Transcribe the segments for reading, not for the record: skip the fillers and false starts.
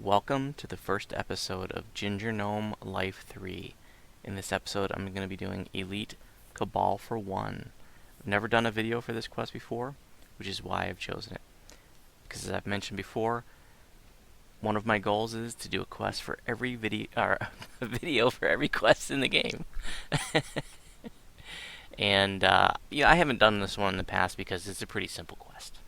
Welcome to the first episode of Gingergnome Life 3. In this episode, I'm going to be doing Elite Cabal for 1. I've never done a video for this quest before, which is why I've chosen it. Because as I've mentioned before, one of my goals is to do a quest for every video, or a video for every quest in the game. And yeah, I haven't done this one in the past because it's a pretty simple quest.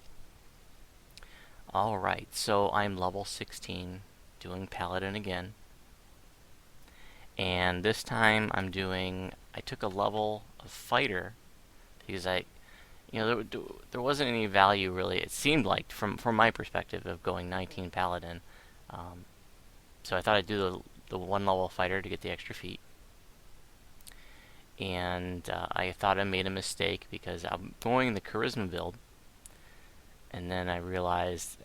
Alright, so I'm level 16, doing paladin again. And this time I took a level of fighter because there wasn't any value really, it seemed like, from my perspective, of going 19 paladin. So I thought I'd do the one level fighter to get the extra feat. And I thought I made a mistake because I'm going the charisma build. And then I realized,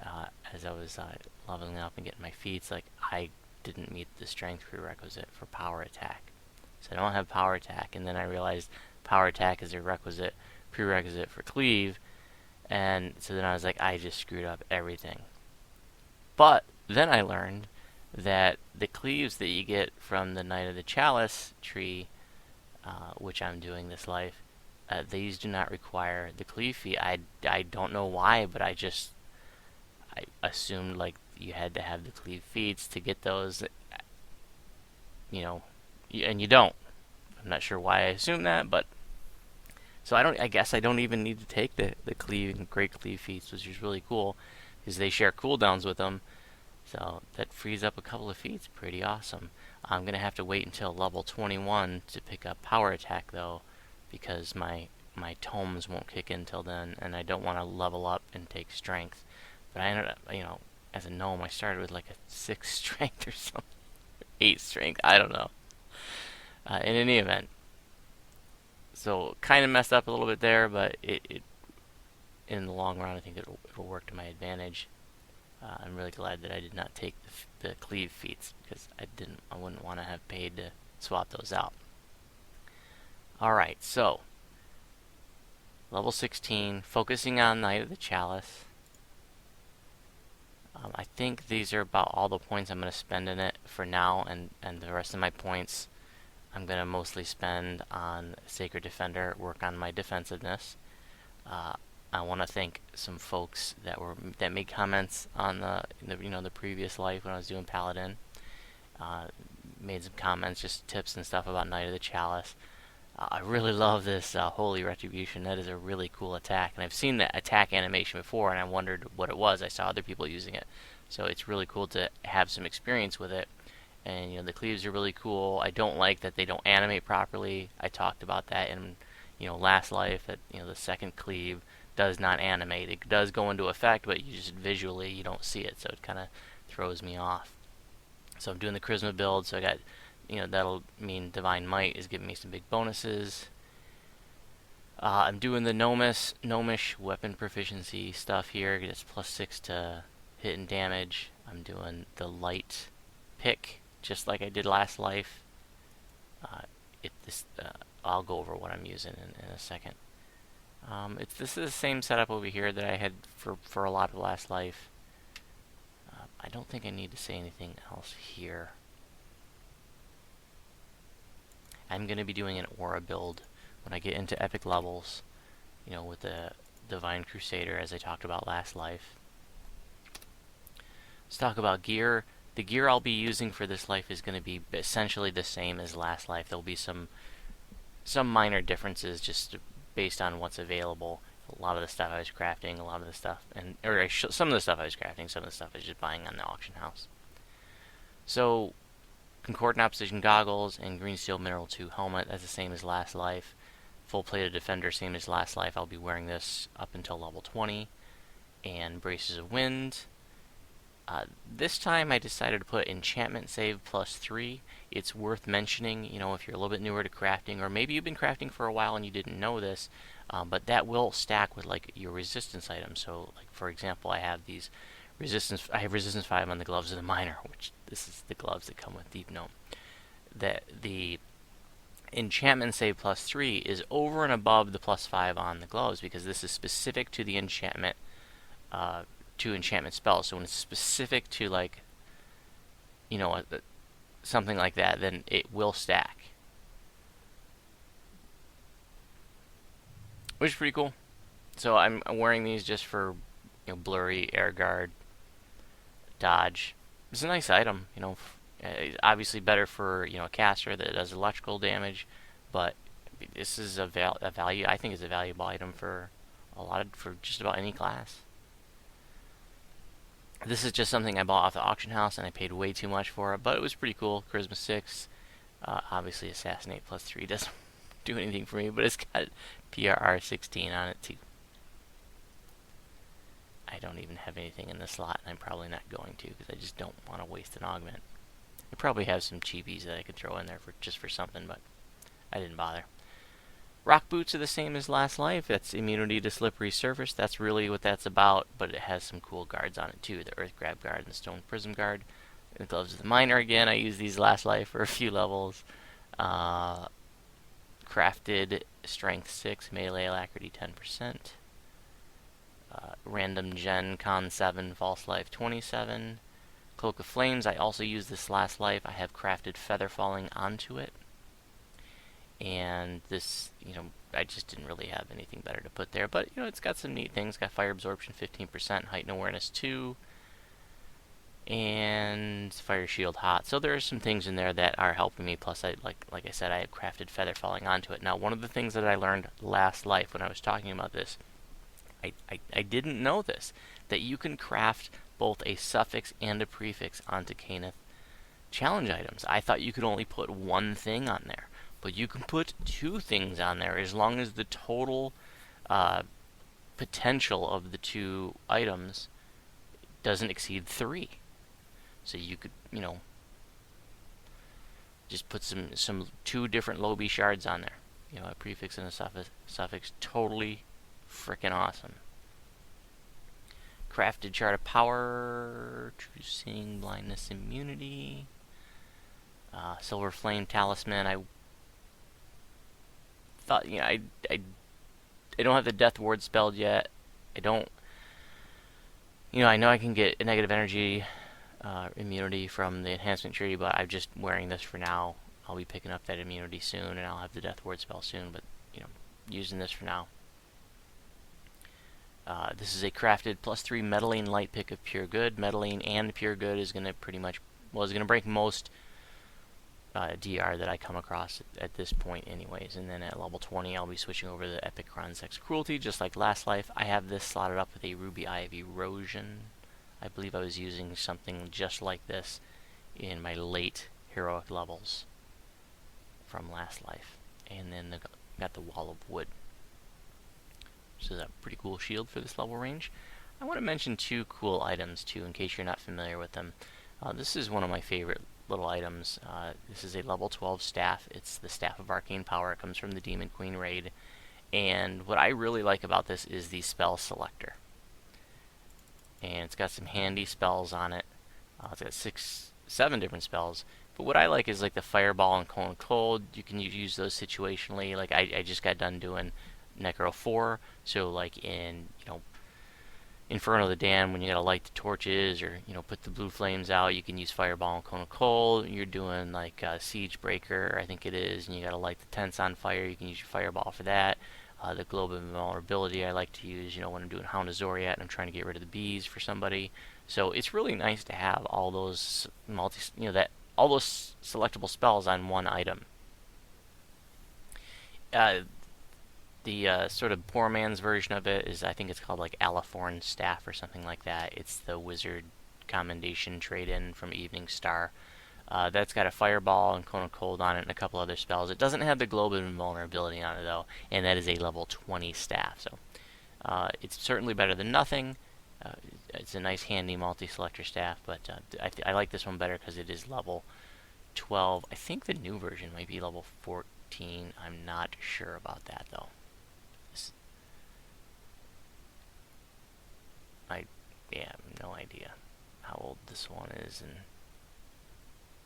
as I was leveling up and getting my feats, like I didn't meet the strength prerequisite for power attack. So I don't have power attack. And then I realized power attack is a prerequisite for cleave. And so then I was like, I just screwed up everything. But then I learned that the cleaves that you get from the Knight of the Chalice tree, which I'm doing this life, these do not require the cleave feat. I don't know why, but I assumed like you had to have the cleave feats to get those, and you don't. I'm not sure why I assumed that, but so I guess I don't even need to take the great cleave feats, which is really cool because they share cooldowns with them. So that frees up a couple of feats. Pretty awesome. I'm gonna have to wait until level 21 to pick up power attack though, because my tomes won't kick in till then, and I don't want to level up and take strength. But I ended up, as a gnome, I started with like a 6 strength or something, 8 strength. I don't know. In any event, so kind of messed up a little bit there, but it in the long run, I think it'll work to my advantage. I'm really glad that I did not take the cleave feats because I wouldn't want to have paid to swap those out. Alright, so level 16, focusing on Knight of the Chalice. I think these are about all the points I'm going to spend in it for now, and the rest of my points I'm going to mostly spend on Sacred Defender, work on my defensiveness. I want to thank some folks that made comments on the previous life when I was doing Paladin. Made some comments, just tips and stuff about Knight of the Chalice. I really love this Holy Retribution. That is a really cool attack, and I've seen that attack animation before, and I wondered what it was. I saw other people using it, so it's really cool to have some experience with it. And the cleaves are really cool. I don't like that they don't animate properly. I talked about that in last life, that the second cleave does not animate. It does go into effect, but you just visually you don't see it, so it kind of throws me off. So I'm doing the charisma build, so I got that'll mean Divine Might is giving me some big bonuses. I'm doing the gnomish weapon proficiency stuff here. It's +6 to hit and damage. I'm doing the light pick just like I did last life. I'll go over what I'm using in a second. This is the same setup over here that I had for a lot of last life. I don't think I need to say anything else here. I'm going to be doing an aura build when I get into epic levels, with the Divine Crusader, as I talked about last life. Let's talk about gear. The gear I'll be using for this life is going to be essentially the same as last life. There'll be some minor differences just based on what's available. A lot of the stuff I was crafting, some of the stuff I was crafting, some of the stuff I was just buying on the auction house. So, Concordant Opposition Goggles and Green Steel Mineral 2 Helmet, that's the same as last life. Full Plated Defender, same as last life. I'll be wearing this up until level 20. And Braces of Wind. This time I decided to put Enchantment Save +3. It's worth mentioning, if you're a little bit newer to crafting, or maybe you've been crafting for a while and you didn't know this, but that will stack with like your resistance items. So, like for example, I have resistance 5 on the Gloves of the Miner, which this is the gloves that come with Deep Gnome. The Enchantment Save +3 is over and above the +5 on the gloves because this is specific to the enchantment. To enchantment spells. So when it's specific to like you know, something like that, then it will stack, which is pretty cool. So I'm wearing these just for, blurry, air guard, dodge. It's a nice item, obviously better for, a caster that does electrical damage, but this is a value. I think it's a valuable item for for just about any class. This is just something I bought off the auction house, and I paid way too much for it, but it was pretty cool. Charisma 6. Obviously, Assassinate plus 3 doesn't do anything for me, but it's got PRR 16 on it, too. I don't even have anything in this slot, and I'm probably not going to, because I just don't want to waste an augment. I probably have some cheapies that I could throw in there just for something, but I didn't bother. Rock boots are the same as last life. That's immunity to slippery surface. That's really what that's about, but it has some cool guards on it too. The earth grab guard and the stone prism guard. The gloves of the miner again. I used these last life for a few levels. Crafted strength 6, melee alacrity 10%. Random gen con 7, false life 27. Cloak of flames. I also used this last life. I have crafted feather falling onto it. And this, I just didn't really have anything better to put there. But, it's got some neat things. Got fire absorption 15%, height and awareness 2, and fire shield hot. So there are some things in there that are helping me. Plus, like I said, I have crafted feather falling onto it. Now, one of the things that I learned last life when I was talking about this, I didn't know this, that you can craft both a suffix and a prefix onto Caneth challenge items. I thought you could only put one thing on there. But you can put 2 things on there as long as the total potential of the 2 items doesn't exceed 3. So you could, just put some 2 different Lobi shards on there. A prefix and a suffix. Totally freaking awesome. Crafted Chart of Power. True Seeing, Blindness, Immunity. Silver Flame Talisman. I thought, I don't have the Death Ward spelled yet. I don't, I know I can get a negative energy immunity from the enhancement tree, but I'm just wearing this for now. I'll be picking up that immunity soon, and I'll have the Death Ward spell soon, but, using this for now. This is a crafted +3 meddling light pick of pure good. Meddling and pure good is going to pretty much, is going to break most DR that I come across at this point anyways. And then at level 20 I'll be switching over to the Epic Cron Sex Cruelty, just like last life. I have this slotted up with a Ruby Eye of Erosion. I believe I was using something just like this in my late heroic levels from last life. And then got the Wall of Wood. So that's a pretty cool shield for this level range. I want to mention 2 cool items too, in case you're not familiar with them. This is one of my favorite little items. This is a level 12 staff. It's the Staff of Arcane Power. It comes from the Demon Queen raid. And what I really like about this is the spell selector. And it's got some handy spells on it. It's got 7 different spells. But what I like is like the Fireball and Cone Cold. You can use those situationally. Like I just got done doing Necro 4. So like in, Inferno of the Damned, when you gotta light the torches or put the blue flames out, you can use Fireball and Cone of Cold. You're doing like Siege Breaker, I think it is, and you gotta light the tents on fire. You can use your Fireball for that. The Globe of Invulnerability I like to use, when I'm doing Hound of Zoriat and I'm trying to get rid of the bees for somebody. So it's really nice to have all those all those selectable spells on one item. The sort of poor man's version of it is, I think it's called like Alaforn Staff or something like that. It's the Wizard Commendation trade-in from Evening Star. That's got a Fireball and Cone of Cold on it and a couple other spells. It doesn't have the Globe of Invulnerability on it though, and that is a level 20 staff. So it's certainly better than nothing. It's a nice handy multi-selector staff, but I like this one better because it is level 12. I think the new version might be level 14. I'm not sure about that though. I have no idea how old this one is, and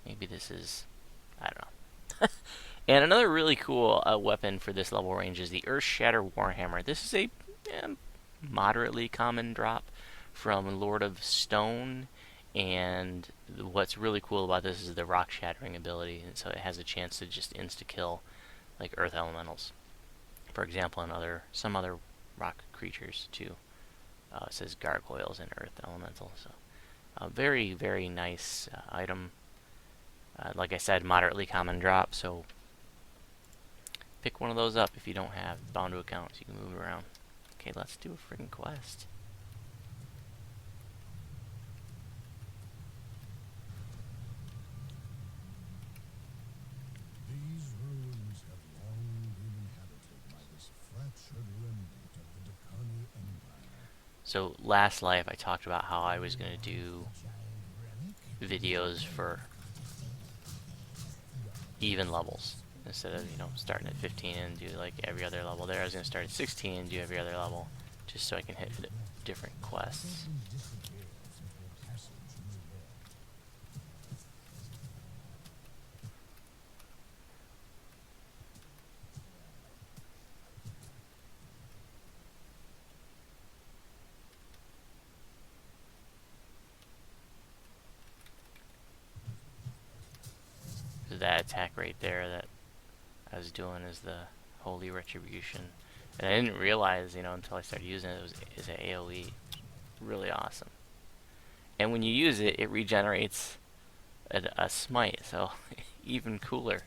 maybe this is, I don't know. And another really cool weapon for this level range is the Earth Shatter Warhammer. This is a moderately common drop from Lord of Stone, and what's really cool about this is the rock shattering ability, and so it has a chance to just insta kill like earth elementals, for example, and some other rock creatures too. It says gargoyles and earth elemental, so very very nice item. Like I said, moderately common drop, so pick one of those up if you don't have bound to accounts. You can move it around. Okay, let's do a freaking quest. These ruins have long been inhabited by this fractured remnant of the Decani Empire. So last life I talked about how I was going to do videos for even levels instead of, you know, starting at 15 and do like every other level there. I was going to start at 16 and do every other level just so I can hit different quests. So that attack right there that I was doing is the Holy Retribution. And I didn't realize, you know, until I started using it, is an AoE. Really awesome. And when you use it, it regenerates a smite, so even cooler.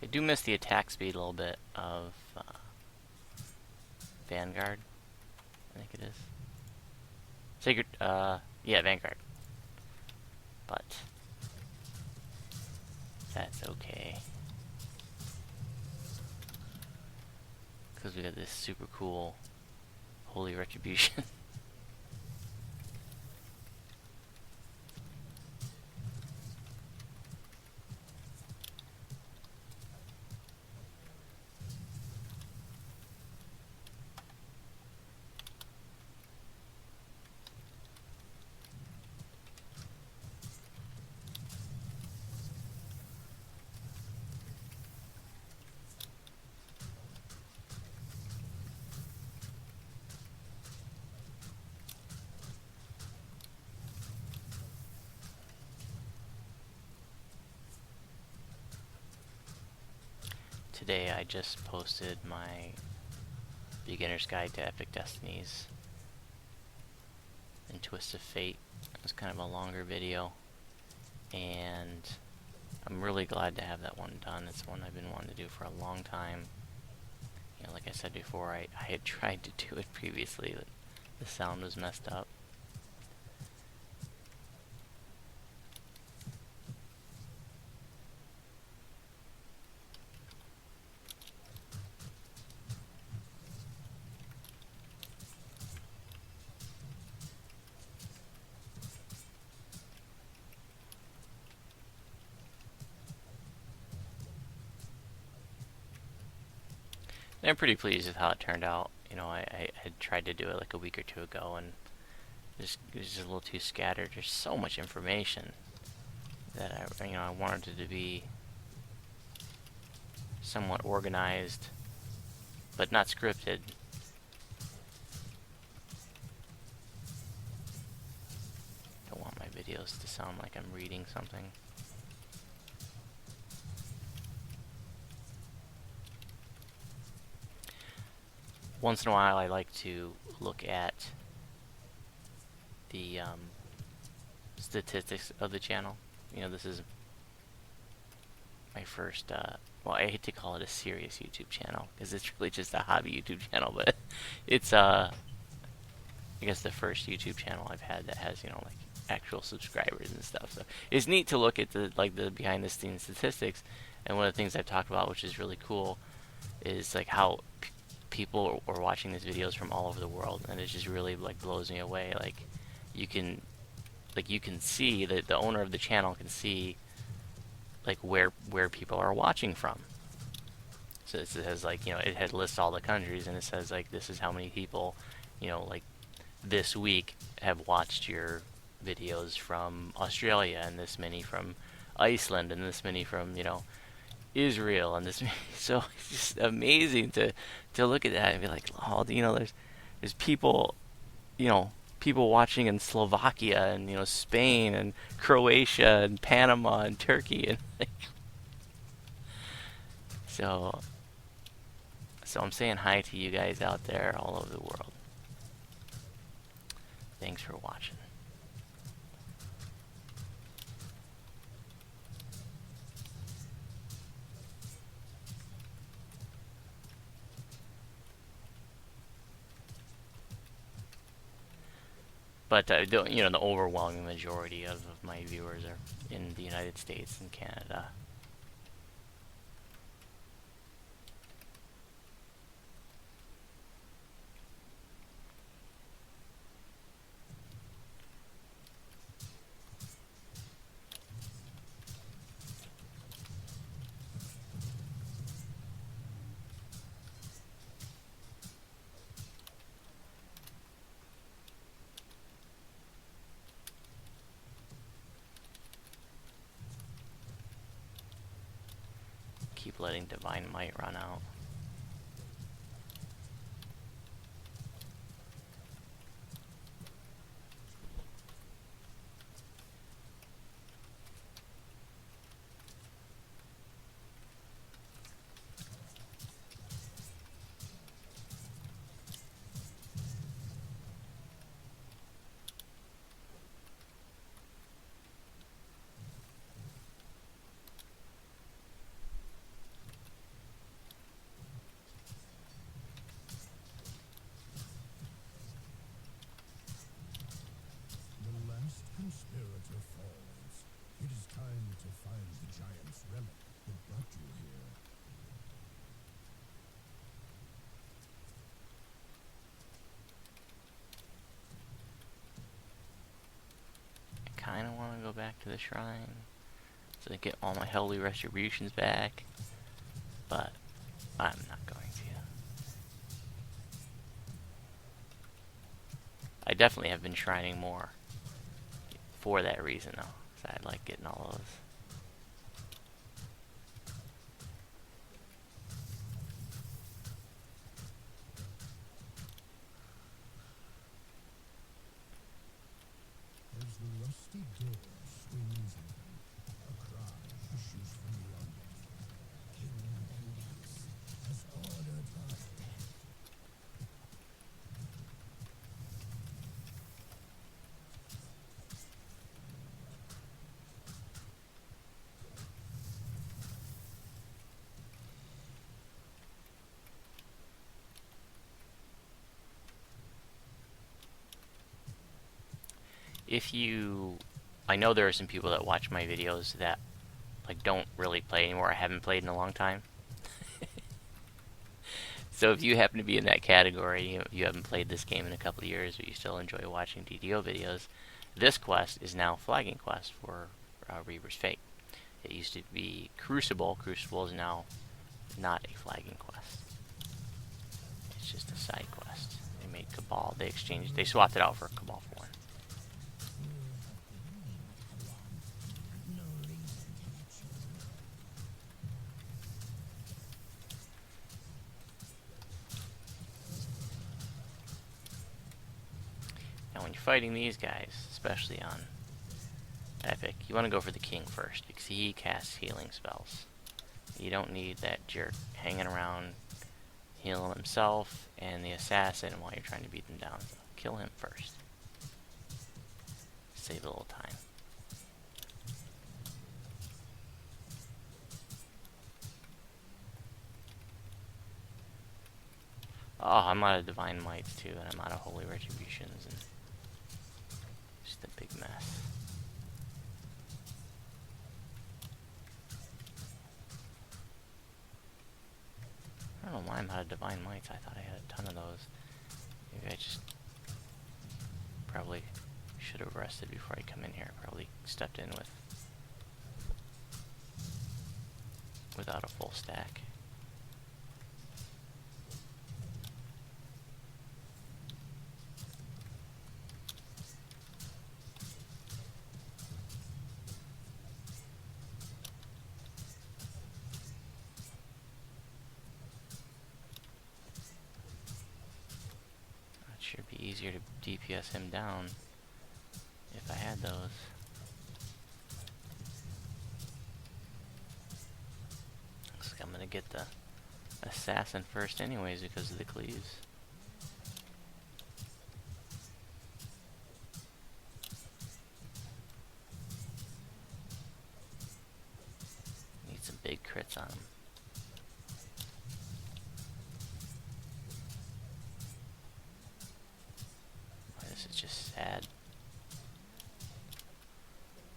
I do miss the attack speed a little bit of Vanguard, I think it is. Sacred, yeah, Vanguard. But that's okay. Because we got this super cool Holy Retribution. Today I just posted my Beginner's Guide to Epic Destinies and Twist of Fate. It was kind of a longer video, and I'm really glad to have that one done. It's one I've been wanting to do for a long time. You know, like I said before, I had tried to do it previously, but the sound was messed up. And I'm pretty pleased with how it turned out. You know, I had tried to do it like a week or two ago, and it was just a little too scattered. There's so much information that I wanted it to be somewhat organized, but not scripted. Don't want my videos to sound like I'm reading something. Once in a while, I like to look at the statistics of the channel. You know, this is my first, well, I hate to call it a serious YouTube channel, because it's really just a hobby YouTube channel, but it's, I guess the first YouTube channel I've had that has, you know, like, actual subscribers and stuff. So it's neat to look at the behind the scenes statistics, and one of the things I've talked about, which is really cool, is like how people are watching these videos from all over the world, and it just really like blows me away. Like you can see that the owner of the channel can see like where people are watching from. So it says like, you know, it lists all the countries, and it says like this is how many people, you know, like this week have watched your videos from Australia, and this many from Iceland, and this many from, you know, Israel, and this. So it's just amazing to look at that and be like, oh, you know, there's people, you know, people watching in Slovakia, and, you know, Spain and Croatia and Panama and Turkey, and like, so I'm saying hi to you guys out there all over the world. Thanks for watching. But you know, the overwhelming majority of my viewers are in the United States and Canada. Keep letting Divine Might run out. Conspirator falls. It is time to find the giant's relic that brought you here. I kind of want to go back to the shrine so I get all my holy retributions back, but I'm not going to. I definitely have been shrining more for that reason, though. So I like getting all those. As the rusty door swings open, a cry issues from beyond it. King Hendrix if you, I know there are some people that watch my videos that like don't really play anymore. I haven't played in a long time. So if you happen to be in that category, you haven't played this game in a couple of years, but you still enjoy watching DDO videos, this quest is now flagging quest for Reaver's Fate. It used to be Crucible. Crucible is now not a flagging quest. It's just a side quest. They made Cabal. They swapped it out for Cabal for one. Now when you're fighting these guys, especially on Epic, you want to go for the King first, because he casts healing spells. You don't need that jerk hanging around healing himself and the assassin while you're trying to beat them down. So kill him first. Save a little time. Oh, I'm out of Divine Mights too, and I'm out of Holy Retributions, and just a big mess. I don't know why I'm out of Divine Mights. I thought I had a ton of those. Maybe I just probably should have rested before I come in here. Probably stepped in without a full stack. It should be easier to DPS him down if I had those. Looks like I'm gonna get the assassin first anyways because of the cleaves. Need some big crits on him. This is just sad.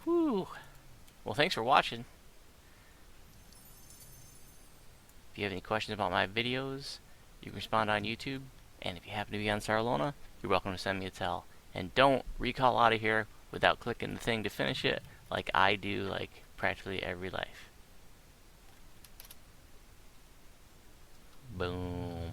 Whew. Well, thanks for watching. If you have any questions about my videos, you can respond on YouTube. And if you happen to be on Sarlona, you're welcome to send me a tell. And don't recall out of here without clicking the thing to finish it, like I do, like practically every life. Boom.